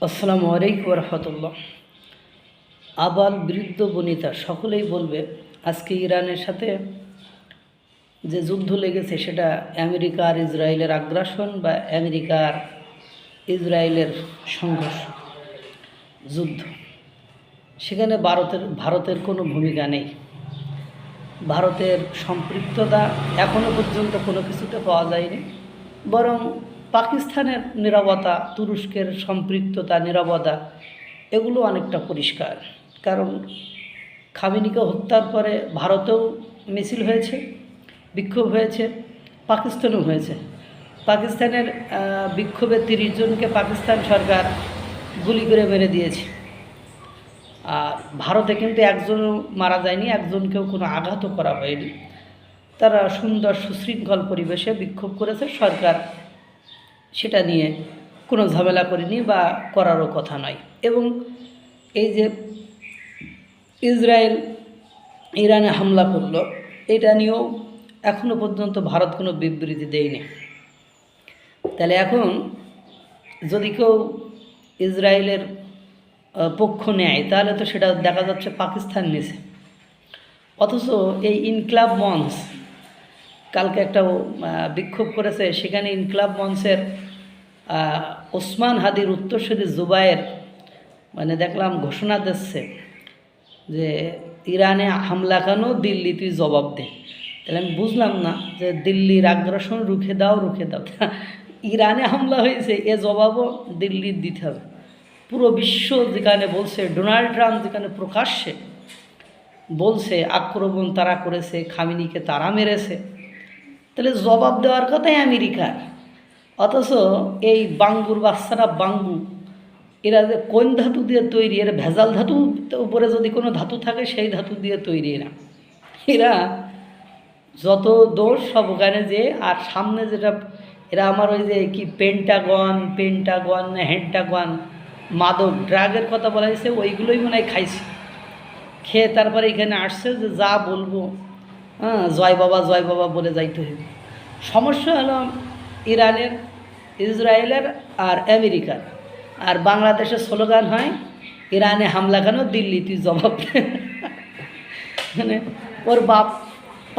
আসসালামু আলাইকুম রহমতুল্লাহ। আবাল বৃদ্ধ বনিতা সকলেই বলবে আজকে ইরানের সাথে যে যুদ্ধ লেগেছে সেটা আমেরিকা আর ইসরায়েলের আগ্রাসন বা আমেরিকা আর ইসরায়েলের সংঘর্ষ যুদ্ধ। সেখানে ভারতের কোনো ভূমিকা নেই। ভারতের সম্পৃক্ততা এখনও পর্যন্ত কোনো কিছুতে পাওয়া যায়নি, বরং পাকিস্তানের নীরবতা, তুরস্কের সম্পৃক্ততা, নীরবতা এগুলো অনেকটা পরিষ্কার। কারণ খামেনিকে হত্যার পরে ভারতেও মিছিল হয়েছে, বিক্ষোভ হয়েছে, পাকিস্তানেও হয়েছে। পাকিস্তানের বিক্ষোভে 30 জনকে পাকিস্তান সরকার গুলি করে মেরে দিয়েছে। আর ভারতে কিন্তু একজনও মারা যায়নি, একজনকেও কোনো আঘাতও করা হয়নি। তারা সুন্দর সুশৃঙ্খল পরিবেশে বিক্ষোভ করেছে, সরকার সেটা নিয়ে কোনো ঝামেলা করেনি বা করারও কথা নয়। এবং এই যে ইসরায়েল ইরানে হামলা করলো, এটা নিয়েও এখনও পর্যন্ত ভারত কোনো বিবৃতি দেয়নি। তাহলে এখন যদি কেউ ইসরায়েলের পক্ষ নেয় তাহলে তো সেটা দেখা যাচ্ছে পাকিস্তান নিছে। অথচ এই ইনকলাব মঞ্চ কালকে একটা বিক্ষোভ করেছে, সেখানে ইনকলাব মঞ্চের ওসমান হাদির উত্তরসূরি জুবায়ের দেখলাম ঘোষণা দিচ্ছে যে ইরানে হামলা কেন, দিল্লি তুই জবাব দে। তাহলে আমি বুঝলাম না যে দিল্লির আগ্রাসন রুখে দাও। ইরানে হামলা হয়েছে, এ জবাবও দিল্লির দিতে হবে। পুরো বিশ্ব যেখানে বলছে, ডোনাল্ড ট্রাম্প যেখানে প্রকাশ্যে বলছে আক্রমণ তারা করেছে, খামেনিকে তারা মেরেছে, তাহলে জবাব দেওয়ার কথাই আমেরিকার। অথচ এই বাঙ্গুর বাচ্চারা বাঙ্গু, এরা যে কোন ধাতু দিয়ে তৈরি, এরা ভেজাল ধাতু, উপরে যদি কোনো ধাতু থাকে সেই ধাতু দিয়ে তৈরি না। এরা যত দোষ সব ওখানে যে, আর সামনে যেটা এরা আমার ওই যে কি পেন্টাগন হ্যান্টাগন মাদক ড্রাগের কথা বলা হয়েছে, ওইগুলোই মনে হয় খাইছে। খেয়ে তারপরে এখানে আসছে যে যা বলবো, জয় বাবা বলে যাইতে হবে। সমস্যা হলো ইরানের, ইসরায়েলের আর আমেরিকার। আর বাংলাদেশের স্লোগান হয় ইরানে হামলা কেন, দিল্লি তুই জবাব দে। ওর বাপ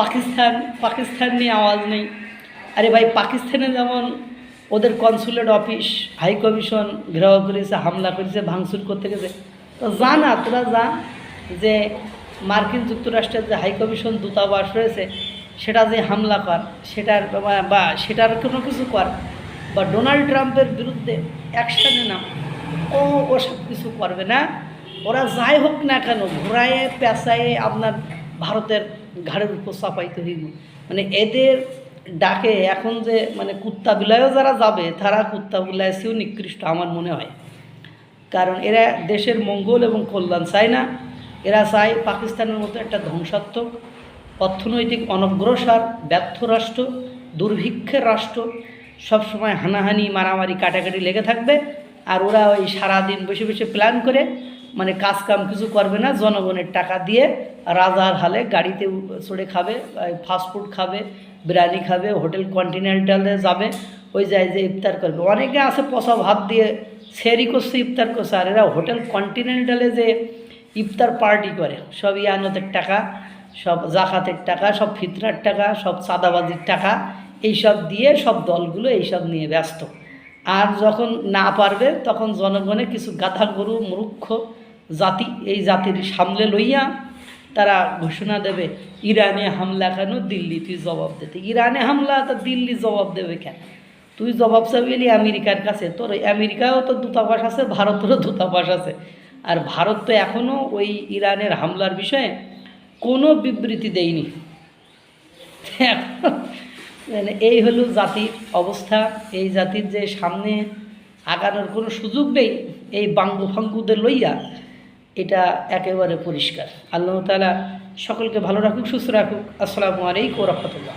পাকিস্তান নিয়ে আওয়াজ নেই। আরে ভাই, পাকিস্তানে যেমন ওদের কনসুলেট অফিস, হাই কমিশন ঘেরাও করেছে, হামলা করেছে, ভাঙচুর করতে গেছে, তো যা না, তোরা যা, যে মার্কিন যুক্তরাষ্ট্রের যে হাই কমিশন দূতাবাস রয়েছে সেটা যে হামলা কর, সেটার কোনো কিছু কর, বা ডোনাল্ড ট্রাম্পের বিরুদ্ধে অ্যাকশানে নাম, ওসব কিছু করবে না। ওরা যাই হোক না কেন ঘোরায়ে পেঁচায়ে আপনার ভারতের ঘাড়ের উপর চাপাইতে হইব। এদের ডাকে এখন যে কুত্তা বিলায়ও যারা যাবে, তারা কুত্তা বিলাইছেও নিকৃষ্ট আমার মনে হয়। কারণ এরা দেশের মঙ্গল এবং কল্যাণ চায় না। এরা চায় পাকিস্তানের মতো একটা ধ্বংসাত্মক, অর্থনৈতিক অনগ্রসর, ব্যর্থ রাষ্ট্র, দুর্ভিক্ষের রাষ্ট্র, সবসময় হানাহানি, মারামারি, কাটাকাটি লেগে থাকবে। আর ওরা ওই সারাদিন বসে বসে প্ল্যান করে কাজ কাম কিছু করবে না, জনগণের টাকা দিয়ে রাজার হালে গাড়িতে চড়ে খাবে, ফাস্টফুড খাবে, বিরিয়ানি খাবে, হোটেল কন্টিনেন্টালে যাবে, ওই যায় যে ইফতার করবে। অনেকে আছে পচা ভাত দিয়ে সেরি করছে, ইফতার করছে। আর এরা হোটেল কন্টিনেন্টালে যে ইফতার পার্টি করে, সব ইয়ানতের টাকা, সব জাকাতের টাকা, সব ফিতরার টাকা, সব চাঁদাবাজির টাকা, এইসব দিয়ে সব দলগুলো এইসব নিয়ে ব্যস্ত। আর যখন না পারবে তখন জনগণে কিছু গাধা গরু মূর্খ জাতি, এই জাতির সামলে লইয়া তারা ঘোষণা দেবে ইরানে হামলা কেন, দিল্লি তুই জবাব দিতে। ইরানে হামলা তো দিল্লি জবাব দেবে কেন? তুই জবাব চাইলি আমেরিকার কাছে। তোর আমেরিকাও তো দূতাবাস আছে, ভারতেরও দূতাবাস আছে। আর ভারত তো এখনও ওই ইরানের হামলার বিষয়ে কোনো বিবৃতি দেয়নি। এই হলো জাতির অবস্থা। এই জাতির যে সামনে আগানোর কোনো সুযোগ নেই এই বাঙ্গু ফাঙ্গুদের লইয়া, এটা একেবারে পরিষ্কার। আল্লাহ তাআলা সকলকে ভালো রাখুক, সুস্থ রাখুক। আসসালামু আলাইকুম ওয়া রাহমাতুল্লাহ।